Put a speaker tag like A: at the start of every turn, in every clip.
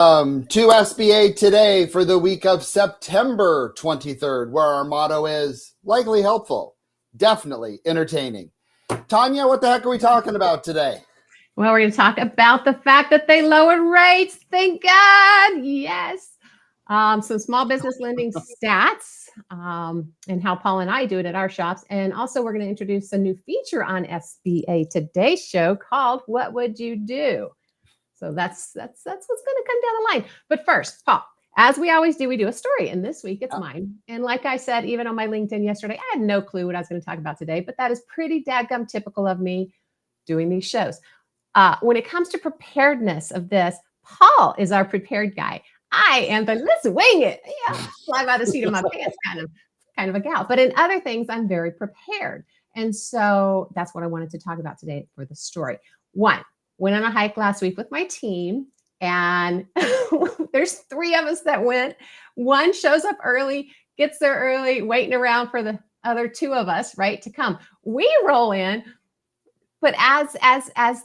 A: To SBA Today for the week of September 23rd, where our motto is likely helpful, definitely entertaining. Tanya, what the heck are we talking about today?
B: Well, we're going to talk about the fact that they lowered rates. Thank God. Yes. Some small business lending stats and how Paul and I do it at our shops. And also, we're going to introduce a new feature on SBA Today's show called What Would You Do? So that's what's going to come down the line. But first, Paul, as we always do, we do a story. And this week it's mine. And like I said, even on my LinkedIn yesterday, I had no clue what I was going to talk about today, but that is pretty dadgum typical of me doing these shows. When it comes to preparedness of this, Paul is our prepared guy. I am the let's wing it. Yeah, fly by the seat of my pants kind of a gal. But in other things, I'm very prepared. And so that's what I wanted to talk about today for the story. One, went on a hike last week with my team, and there's 3 of us that went. One shows up early, gets there early, waiting around for the other 2 of us, right, to come. We roll in. But as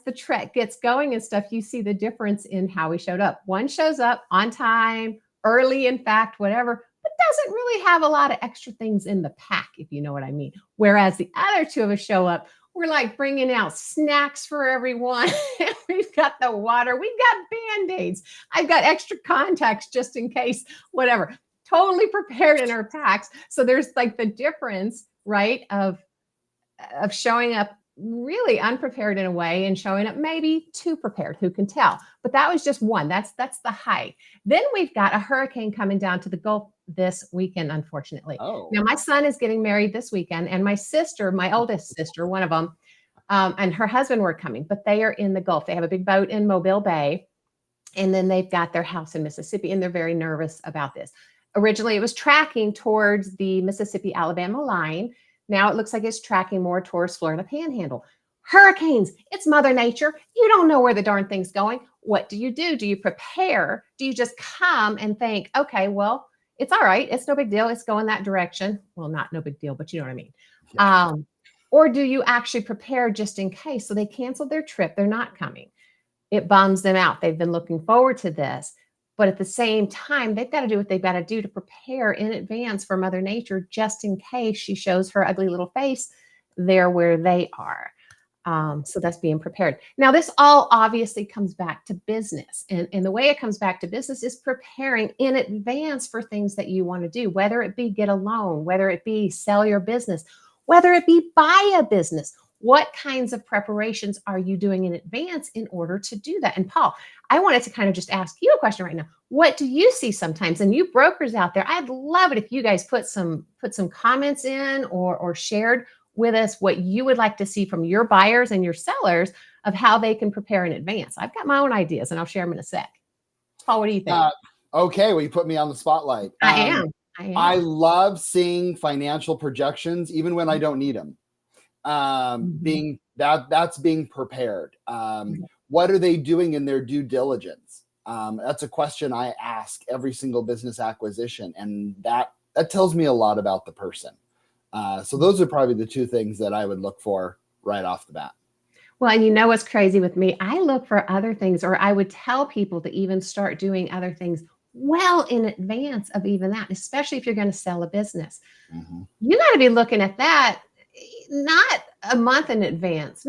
B: the trek gets going and stuff, you see the difference in how we showed up. One shows up on time, early, in fact, whatever, but doesn't really have a lot of extra things in the pack, if you know what I mean. Whereas the other 2 of us show up, we're like bringing out snacks for everyone. We've got the water. We've got Band-Aids. I've got extra contacts just in case, whatever. Totally prepared in our packs. So there's like the difference, right, of showing up really unprepared in a way and showing up maybe too prepared. Who can tell? But that was just one. That's the hike. Then we've got a hurricane coming down to the Gulf this weekend, unfortunately.
A: Oh.
B: Now, my son is getting married this weekend, and my sister, my oldest sister, one of them, and her husband were coming, but they are in the Gulf. They have a big boat in Mobile Bay, and then they've got their house in Mississippi, and they're very nervous about this. Originally, it was tracking towards the Mississippi-Alabama line. Now it looks like it's tracking more towards Florida Panhandle. Hurricanes, it's Mother Nature. You don't know where the darn thing's going. What do? Do you prepare? Do you just come and think, okay, well, it's all right. It's no big deal. It's going that direction. Well, not no big deal, but you know what I mean. Yeah. Or do you actually prepare just in case? So they canceled their trip. They're not coming. It bums them out. They've been looking forward to this. But at the same time, they've got to do what they've got to do to prepare in advance for Mother Nature, just in case she shows her ugly little face there where they are. So that's being prepared. Now, this all obviously comes back to business. And the way it comes back to business is preparing in advance for things that you want to do, whether it be get a loan, whether it be sell your business, whether it be buy a business. What kinds of preparations are you doing in advance in order to do that? And Paul, I wanted to kind of just ask you a question right now. What do you see sometimes? And you brokers out there, I'd love it if you guys put some comments in or shared with us what you would like to see from your buyers and your sellers of how they can prepare in advance. I've got my own ideas and I'll share them in a sec. Paul, what do you think?
A: Okay, well, you put me on the spotlight.
B: I am.
A: I love seeing financial projections, even when I don't need them. That's being prepared. What are they doing in their due diligence? That's a question I ask every single business acquisition, and that tells me a lot about the person. So those are probably the 2 things that I would look for right off the bat.
B: Well, and you know what's crazy with me? I look for other things, or I would tell people to even start doing other things well in advance of even that, especially if you're going to sell a business. Mm-hmm. You got to be looking at that not a month in advance,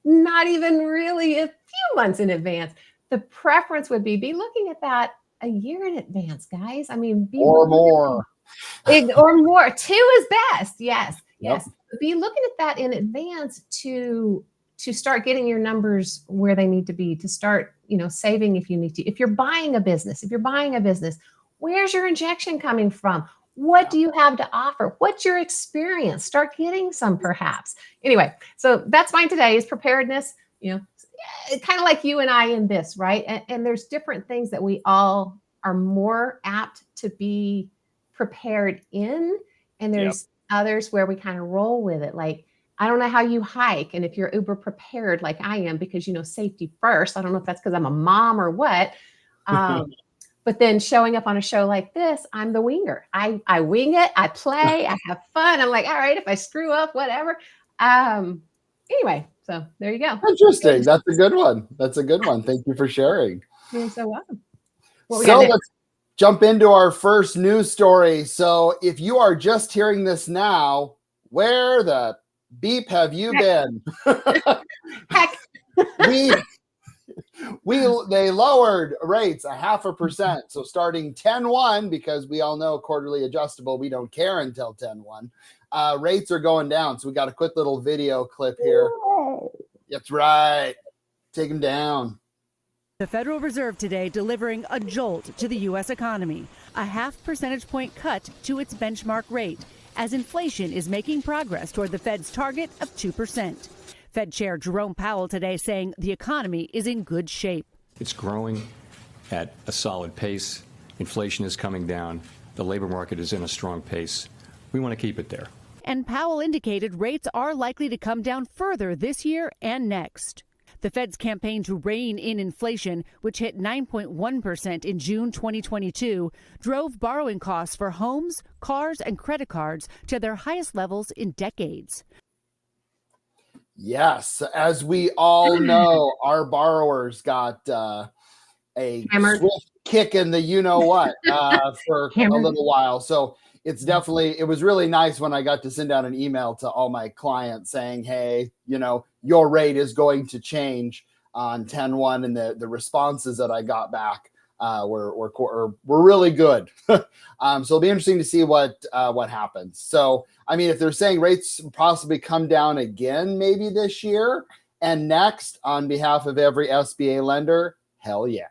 B: not even really a few months in advance. The preference would be looking at that a year in advance, guys. I mean,
A: or more.
B: Or more. 2 is best. Yes. Yep. Yes. Be looking at that in advance to start getting your numbers where they need to be, to start, saving if you need to. If you're buying a business, where's your injection coming from? What do you have to offer? What's your experience? Start getting some perhaps. Anyway, so that's mine today is preparedness, kind of like you and I in this, right? And there's different things that we all are more apt to be prepared in. And there's others where we kind of roll with it. Like, I don't know how you hike. And if you're uber prepared like I am, because, safety first, I don't know if that's because I'm a mom or what. But then showing up on a show like this, I'm the winger. I wing it. I play. I have fun. I'm like, all right, if I screw up, whatever. Anyway, so there you go.
A: Interesting. That's a good one. Thank you for sharing.
B: You're so welcome. What we
A: So
B: got next?
A: let's jump into our first news story. So if you are just hearing this now, where the beep have you been?
B: Heck.
A: They lowered rates 0.5%. So starting 10/1, because we all know quarterly adjustable, we don't care until 10/1. Rates are going down. So we got a quick little video clip here. That's right. Take them down.
C: The Federal Reserve today delivering a jolt to the U.S. economy, a 0.5 percentage point cut to its benchmark rate, as inflation is making progress toward the Fed's target of 2%. Fed Chair Jerome Powell today saying the economy is in good shape.
D: It's growing at a solid pace. Inflation is coming down. The labor market is in a strong pace. We want to keep it there.
C: And Powell indicated rates are likely to come down further this year and next. The Fed's campaign to rein in inflation, which hit 9.1% in June 2022, drove borrowing costs for homes, cars, and credit cards to their highest levels in decades.
A: Yes, as we all know, our borrowers got a swift kick in the you-know-what for a little while. So it's definitely, it was really nice when I got to send out an email to all my clients saying, hey, your rate is going to change on 10/1, and the responses that I got back were really good. So it'll be interesting to see what happens. So, I mean, if they're saying rates possibly come down again, maybe this year and next on behalf of every SBA lender, hell yeah.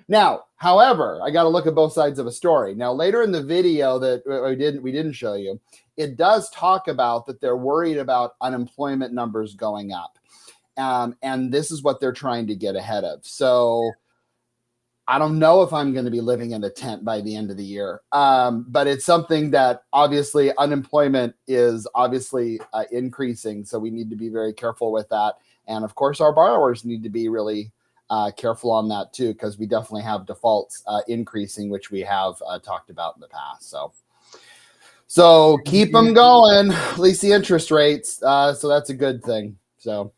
A: Now, however, I got to look at both sides of a story. Now, later in the video that we didn't show you, it does talk about that they're worried about unemployment numbers going up. And this is what they're trying to get ahead of. So I don't know if I'm going to be living in a tent by the end of the year. But it's something that obviously unemployment is obviously increasing. So we need to be very careful with that. And of course, our borrowers need to be really careful on that too, because we definitely have defaults increasing, which we have talked about in the past. So keep them going, at least the interest rates. So that's a good thing. So.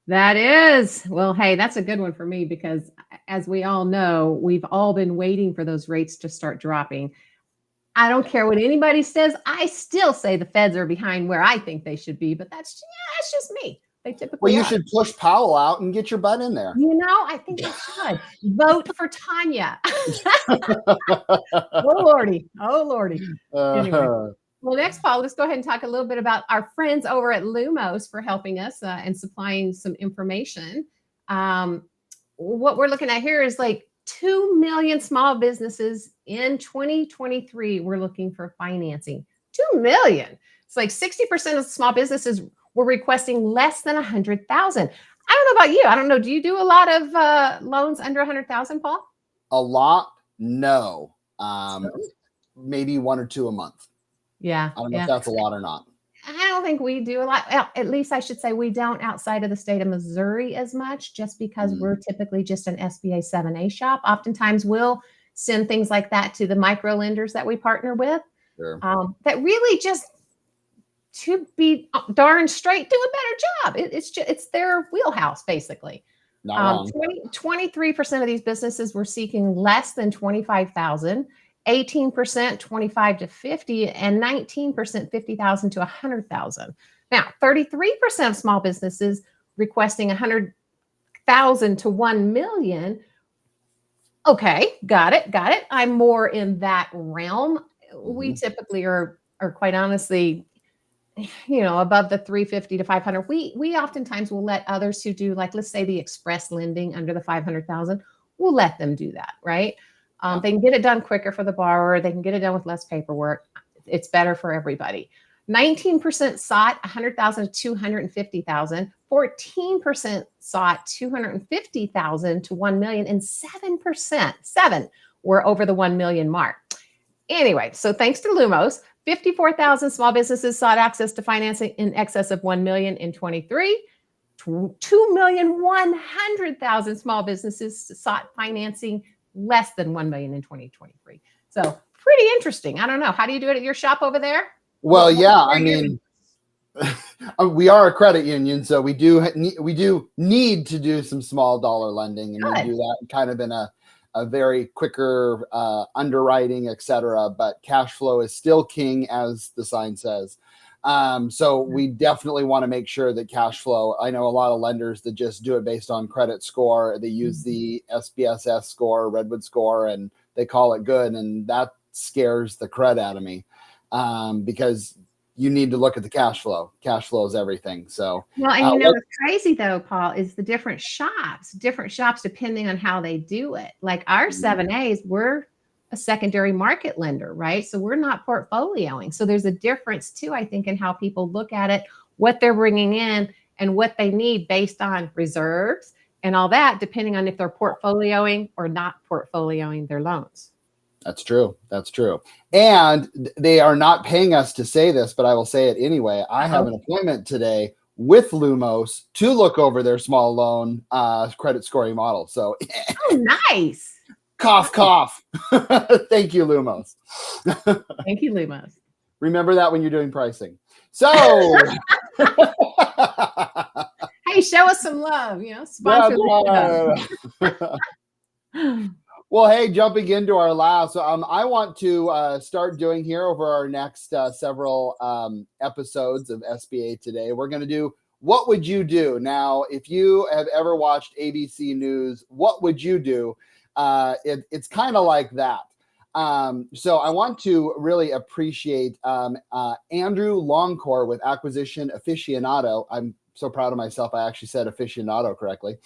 B: That is. Well, hey, that's a good one for me because as we all know, we've all been waiting for those rates to start dropping. I don't care what anybody says. I still say the feds are behind where I think they should be, but that's just me. They typically
A: Well, you
B: are.
A: should push Powell out and get your butt in there.
B: I think they should. Vote for Tanya. Oh, Lordy. Anyway. Well, next, Paul, let's go ahead and talk a little bit about our friends over at Lumos for helping us and supplying some information. What we're looking at here is like 2 million small businesses in 2023 were looking for financing. 2 million. It's like 60% of small businesses were requesting less than 100,000. I don't know about you. I don't know. Do you do a lot of loans under 100,000, Paul?
A: A lot? No. Maybe 1 or 2 a month.
B: Yeah.
A: I don't know if that's a lot or not.
B: I don't think we do a lot. Well, at least I should say we don't outside of the state of Missouri as much, just because we're typically just an SBA 7A shop. Oftentimes we'll send things like that to the micro lenders that we partner with.
A: Sure.
B: That really just, to be darn straight, do a better job. It's their wheelhouse, basically. 23% of these businesses were seeking less than 25,000. 18% 25 to 50, and 19% 50,000 to 100,000. Now, 33% of small businesses requesting 100,000 to 1 million. Okay, got it. I'm more in that realm. We typically are quite honestly, above the 350 to 500. We oftentimes will let others who do, like, let's say the express lending under the 500,000, we'll let them do that, right? They can get it done quicker for the borrower. They can get it done with less paperwork. It's better for everybody. 19% sought 100,000 to 250,000. 14% sought 250,000 to 1 million, and 7% were over the 1 million mark. Anyway, so thanks to Lumos, 54,000 small businesses sought access to financing in excess of 1 million in 23. 2,100,000 small businesses sought financing less than 1 million in 2023. So pretty interesting. I don't know. How do you do it at your shop over there?
A: Well, yeah, I mean, We are a credit union, so we do need to do some small dollar lending, and we
B: Good.
A: do that kind of in a very quicker underwriting, etc. But cash flow is still king, as the sign says. So we definitely want to make sure that cash flow. I know a lot of lenders that just do it based on credit score. They use the SBSS score, Redwood score, and they call it good, and that scares the crud out of me because you need to look at the cash flow. Cash flow is everything. So,
B: Well, and you know what's crazy though, Paul, is the different shops depending on how they do it. Like our 7As, we're a secondary market lender, right? So we're not portfolioing. So there's a difference too, I think, in how people look at it, what they're bringing in and what they need based on reserves and all that, depending on if they're portfolioing or not portfolioing their loans.
A: That's true. That's true. And they are not paying us to say this, but I will say it anyway. I have an appointment today with Lumos to look over their small loan credit scoring model. So
B: Oh, nice.
A: cough, cough. Thank you, Lumos.
B: Thank you, Lumos.
A: Remember that when you're doing pricing. So
B: Hey, show us some love, sponsor the show.
A: well, hey, jumping into our last, I want to start doing here over our next several episodes of SBA Today. We're going to do What Would You Do? Now, if you have ever watched ABC News, What Would You Do? It's kind of like that. So I want to really appreciate Andrew Longcore with Acquisition Aficionado. I'm so proud of myself. I actually said aficionado correctly.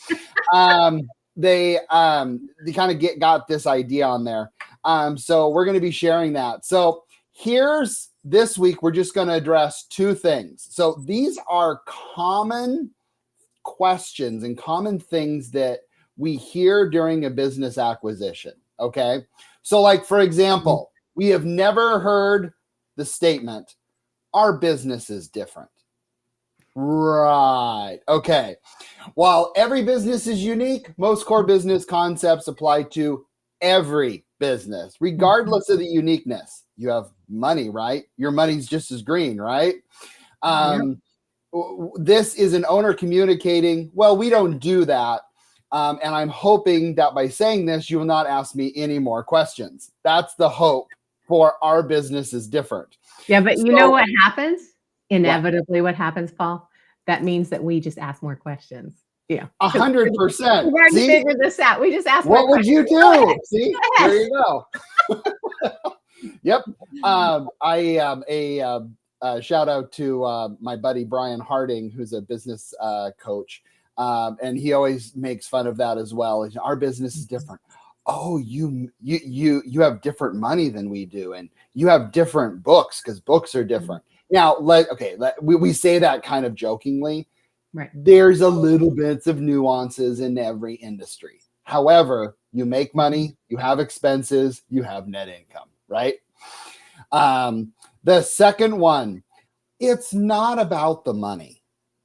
A: They kind of got this idea on there. So we're going to be sharing that. So here's this week, we're just going to address two things. So these are common questions and common things that we hear during a business acquisition. Okay. So like, for example, we have never heard the statement, our business is different. Right. Okay. While every business is unique, most core business concepts apply to every business, regardless of the uniqueness. You have money, right? Your money's just as green, right? This is an owner communicating, well, we don't do that. And I'm hoping that by saying this, you will not ask me any more questions. That's the hope for our business is different.
B: Yeah, but you know what happens? Inevitably, what happens, Paul? That means that we just ask more questions. Yeah,
A: 100%.
B: We've already figured this out. We just ask.
A: What would you do? See, there you go. Yep. I shout out to my buddy Brian Harding, who's a business coach, and he always makes fun of that as well. Our business is different. Oh, you have different money than we do, and you have different books because books are different. Now, we say that kind of jokingly.
B: Right.
A: There's a little bits of nuances in every industry. However, you make money, you have expenses, you have net income, right? The second one, it's not about the money.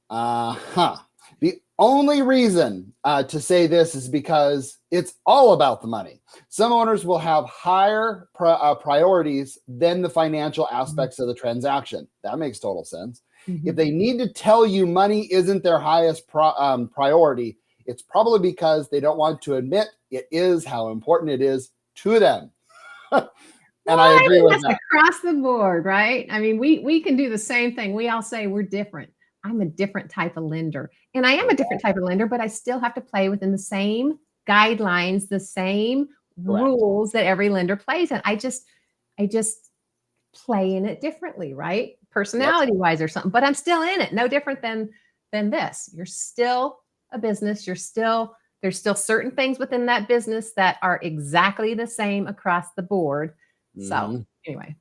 A: The only reason to say this is because it's all about the money. Some owners will have higher priorities than the financial aspects of the transaction. That makes total sense. If they need to tell you money isn't their highest priority, it's probably because they don't want to admit it is how important it is to them. And I agree with that.
B: Across the board, right? I mean, we can do the same thing. We all say we're different. I'm a different type of lender. And I am a different type of lender, but I still have to play within the same guidelines, the same rules that every lender plays in. I just play in it differently, right? Personality wise or something, but I'm still in it. No different than this. You're still a business. There's still certain things within that business that are exactly the same across the board. So anyway.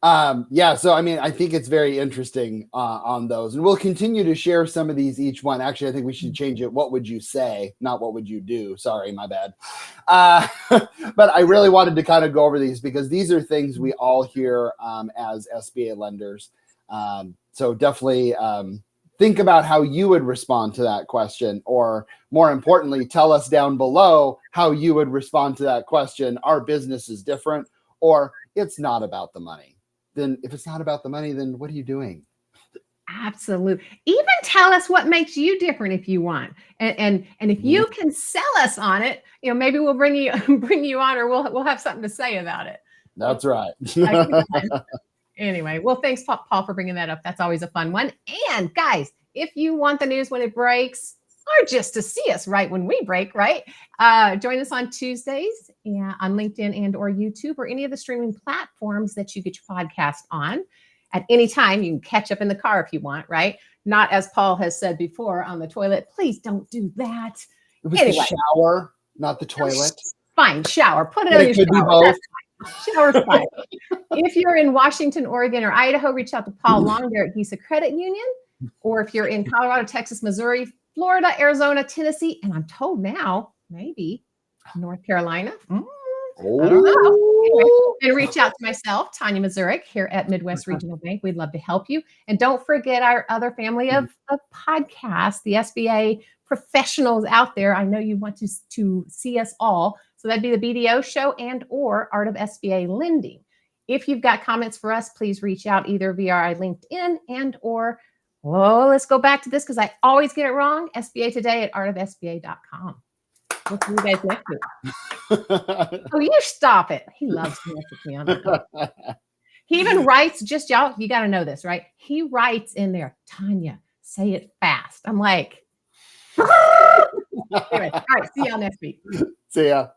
A: So I mean, I think it's very interesting on those, and we'll continue to share some of these each one. Actually, I think we should change it. What would you say? Not what would you do? Sorry, my bad. But I really wanted to kind of go over these because these are things we all hear as SBA lenders. So definitely think about how you would respond to that question, or more importantly, tell us down below how you would respond to that question. Our business is different, or it's not about the money. Then if it's not about the money, then what are you doing?
B: Absolutely. Even tell us what makes you different if you want. And if you can sell us on it, maybe we'll bring you on, or we'll have something to say about it.
A: That's right.
B: Anyway, well, thanks, Paul, for bringing that up. That's always a fun one. And guys, if you want the news when it breaks, or just to see us right when we break, right? Join us on Tuesdays on LinkedIn and or YouTube or any of the streaming platforms that you get your podcast on. At any time, you can catch up in the car if you want, right? Not, as Paul has said before, on the toilet. Please don't do that.
A: It was the shower, not the toilet.
B: Fine, shower. Put it
A: But
B: on
A: it
B: your
A: could be
B: shower.
A: both.
B: Shower's fine. If you're in Washington, Oregon, or Idaho, reach out to Paul Long there at Visa Credit Union. Or if you're in Colorado, Texas, Missouri, Florida, Arizona, Tennessee, and I'm told now, maybe North Carolina. I don't know. Anyway, and reach out to myself, Tanya Mazurek, here at Midwest Regional Bank. We'd love to help you. And don't forget our other family of podcasts, the SBA professionals out there. I know you want to see us all. So that'd be the BDO show and or Art of SBA Lending. If you've got comments for us, please reach out either via our LinkedIn and or, let's go back to this because I always get it wrong, SBA Today at artofsba.com. We'll see you guys next week. Oh, you stop it. He loves to mess with me on that. He even writes, just y'all, you got to know this, right? He writes in there, Tanya, say it fast. I'm like, anyway, all right, see y'all next week.
A: See ya.